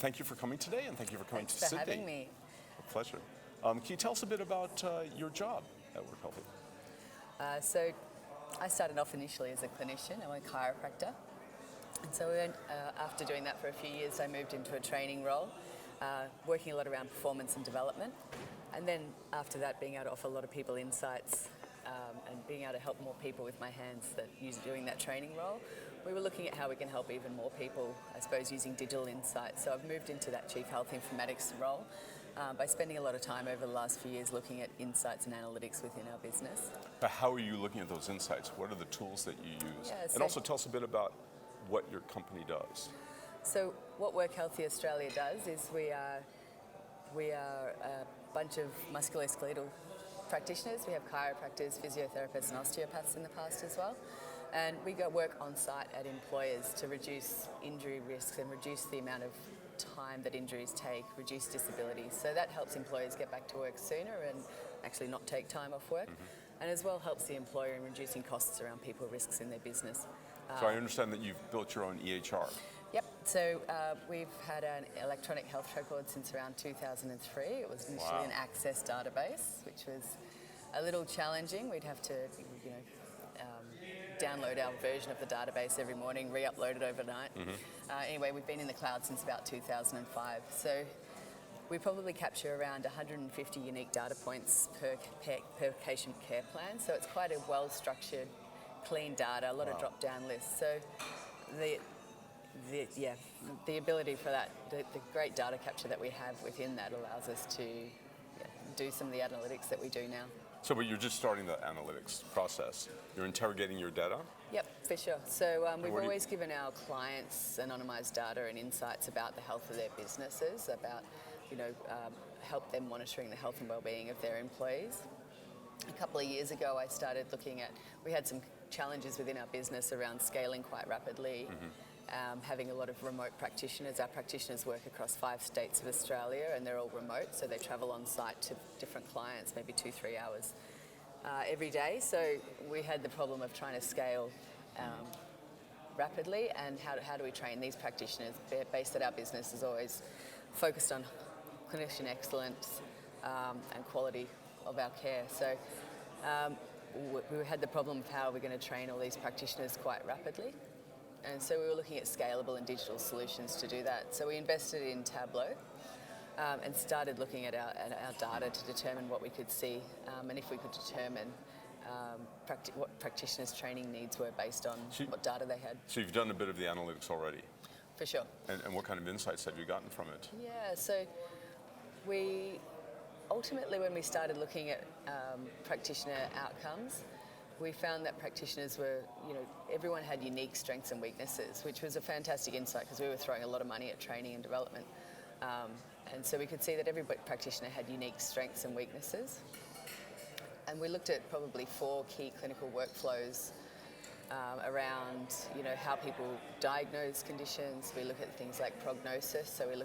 thank you for coming today, and thank you for coming Thanks to for Sydney. having me. A pleasure. Can you tell us a bit about your job at Work Healthy? So I started off initially as a clinician. I'm a chiropractor. And so after doing that for a few years, I moved into a training role, working a lot around performance and development. And then after that, being able to offer a lot of people insights and being able to help more people with my hands that doing that training role, we were looking at how we can help even more people, I suppose, using digital insights. So I've moved into that Chief Health Informatics role by spending a lot of time over the last few years looking at insights and analytics within our business. But how are you looking at those insights? What are the tools that you use? Yeah, and also tell us a bit about what your company does. So what Work Healthy Australia does is we are a bunch of musculoskeletal practitioners. We have chiropractors, physiotherapists and osteopaths in the past as well. And we go work on site at employers to reduce injury risks and reduce the amount of time that injuries take, reduce disability. So that helps employers get back to work sooner and actually not take time off work. And as well helps the employer in reducing costs around people risks in their business. So I understand that you've built your own EHR. Yep, so we've had an electronic health record since around 2003. It was initially an Access database, which was a little challenging. We'd have to, download our version of the database every morning, re-upload it overnight. Anyway, we've been in the cloud since about 2005. So we probably capture around 150 unique data points per patient care plan. So it's quite a well-structured, clean data, a lot of drop-down lists. So the ability for that, the great data capture that we have within that allows us to do some of the analytics that we do now. So but you're just starting the analytics process. You're interrogating your data? Yep, for sure. So we've always given our clients anonymised data and insights about the health of their businesses, about, help them monitoring the health and well-being of their employees. A couple of years ago, I started looking at, we had some challenges within our business around scaling quite rapidly, having a lot of remote practitioners. Our practitioners work across 5 states of Australia and they're all remote, so they travel on site to different clients, maybe 2-3 hours every day. So we had the problem of trying to scale rapidly, and how do we train these practitioners? Based at our business is always focused on clinician excellence and quality of our care. So we had the problem of how we're going to train all these practitioners quite rapidly. And so we were looking at scalable and digital solutions to do that. So we invested in Tableau and started looking at our data to determine what we could see and if we could determine what practitioners' training needs were based on what data they had. So you've done a bit of the analytics already? For sure. And what kind of insights have you gotten from it? Yeah, so we ultimately, when we started looking at practitioner outcomes, we found that practitioners were, everyone had unique strengths and weaknesses, which was a fantastic insight because we were throwing a lot of money at training and development. And so we could see that every practitioner had unique strengths and weaknesses. And we looked at probably 4 key clinical workflows around, how people diagnose conditions. We look at things like prognosis. So we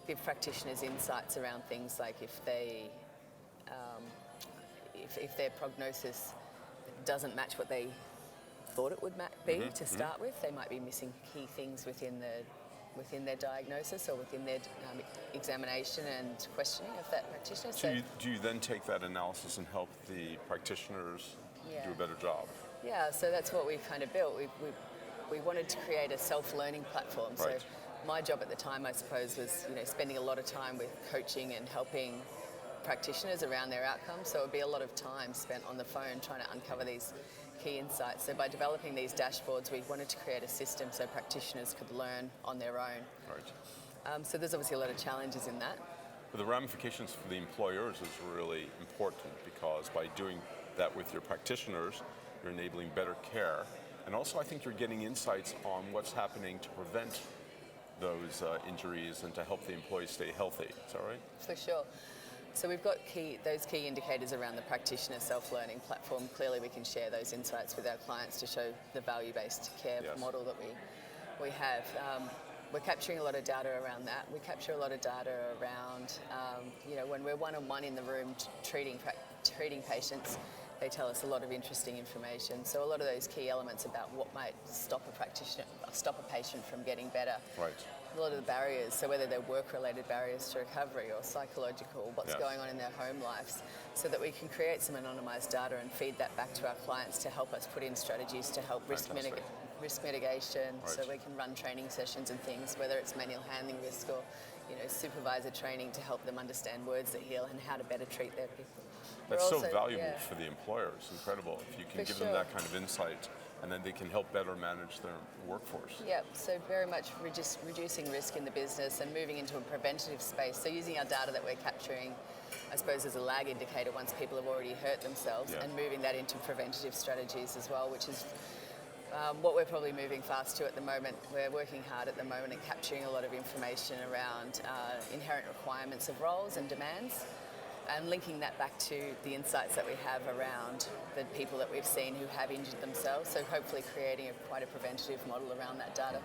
give practitioners insights around things like if their prognosis doesn't match what they thought it would be to start with, they might be missing key things within their diagnosis or within their examination and questioning of that practitioner. So do you then take that analysis and help the practitioners do a better job? Yeah, so that's what we kind of built. We wanted to create a self-learning platform. Right. So my job at the time, I suppose, was spending a lot of time with coaching and helping practitioners around their outcomes. So it would be a lot of time spent on the phone trying to uncover these key insights. So by developing these dashboards, we wanted to create a system so practitioners could learn on their own. Right. So there's obviously a lot of challenges in that. But the ramifications for the employers is really important, because by doing that with your practitioners, you're enabling better care. And also I think you're getting insights on what's happening to prevent those injuries and to help the employees stay healthy. Is that right? For sure. So we've got those key indicators around the practitioner self-learning platform. Clearly we can share those insights with our clients to show the value-based care model that we have. We're capturing a lot of data around that. We capture a lot of data around, when we're one-on-one in the room treating patients, they tell us a lot of interesting information. So a lot of those key elements about what might stop a patient from getting better. Right. a lot of the barriers, so whether they're work-related barriers to recovery or psychological, what's Yes. going on in their home lives, so that we can create some anonymised data and feed that back to our clients to help us put in strategies to help risk mitigation, Right. so we can run training sessions and things, whether it's manual handling risk or supervisor training to help them understand words that heal and how to better treat their people. That's We're so also- valuable yeah. for the employer. It's incredible if you can For give sure. them that kind of insight, and then they can help better manage their workforce. Yep, so very much reducing risk in the business and moving into a preventative space. So using our data that we're capturing, I suppose, as a lag indicator once people have already hurt themselves, Yeah. and moving that into preventative strategies as well, which is what we're probably moving fast to at the moment. We're working hard at the moment and capturing a lot of information around inherent requirements of roles and demands, and linking that back to the insights that we have around the people that we've seen who have injured themselves. So hopefully creating quite a preventative model around that data.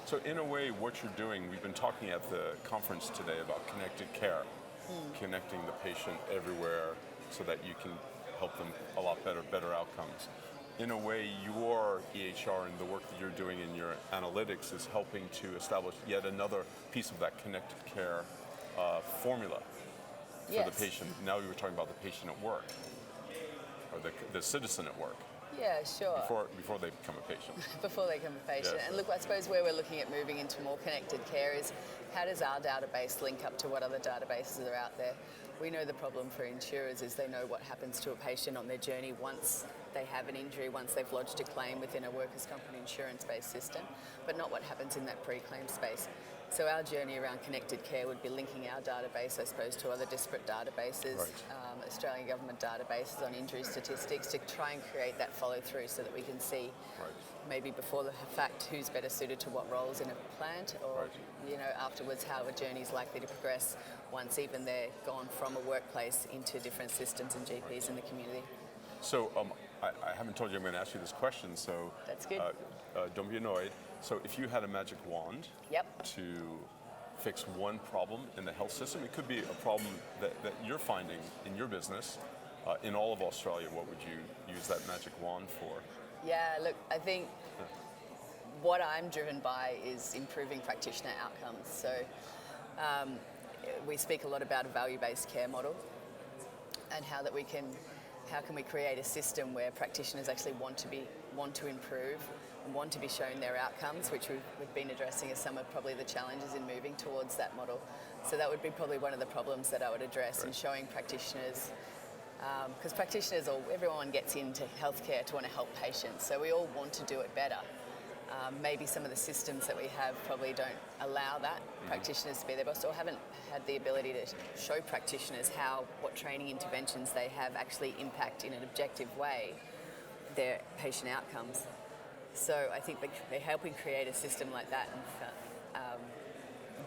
So in a way, what you're doing, we've been talking at the conference today about connected care, connecting the patient everywhere so that you can help them a lot better outcomes. In a way, your EHR and the work that you're doing in your analytics is helping to establish yet another piece of that connected care formula for Yes. the patient. Now you were talking about the patient at work, or the citizen at work, Yeah, sure. before they become a patient. Before they become a patient. Yes. And look, I suppose where we're looking at moving into more connected care is how does our database link up to what other databases are out there? We know the problem for insurers is they know what happens to a patient on their journey once they have an injury, once they've lodged a claim within a workers' comp and insurance-based system, but not what happens in that pre-claim space. So our journey around connected care would be linking our database, I suppose, to other disparate databases, Right. Australian government databases on injury statistics, to try and create that follow-through so that we can see Right. maybe before the fact who's better suited to what roles in a plant, or Right. afterwards how a journey is likely to progress once even they're gone from a workplace into different systems and GPs in the community. So I haven't told you I'm going to ask you this question, so That's good. Don't be annoyed. So if you had a magic wand Yep. to fix one problem in the health system, it could be a problem that you're finding in your business, in all of Australia, what would you use that magic wand for? Yeah, look, I think what I'm driven by is improving practitioner outcomes. So we speak a lot about a value-based care model and how can we create a system where practitioners actually want to improve and want to be shown their outcomes, which we've been addressing as some of probably the challenges in moving towards that model. So that would be probably one of the problems that I would address in showing practitioners, because practitioners, or everyone gets into healthcare to want to help patients, so we all want to do it better. Maybe some of the systems that we have probably don't allow that practitioners to be their boss, or haven't had the ability to show practitioners what training interventions they have actually impact in an objective way their patient outcomes. So I think they're helping create a system like that and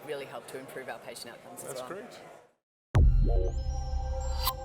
really help to improve our patient outcomes as well. That's great.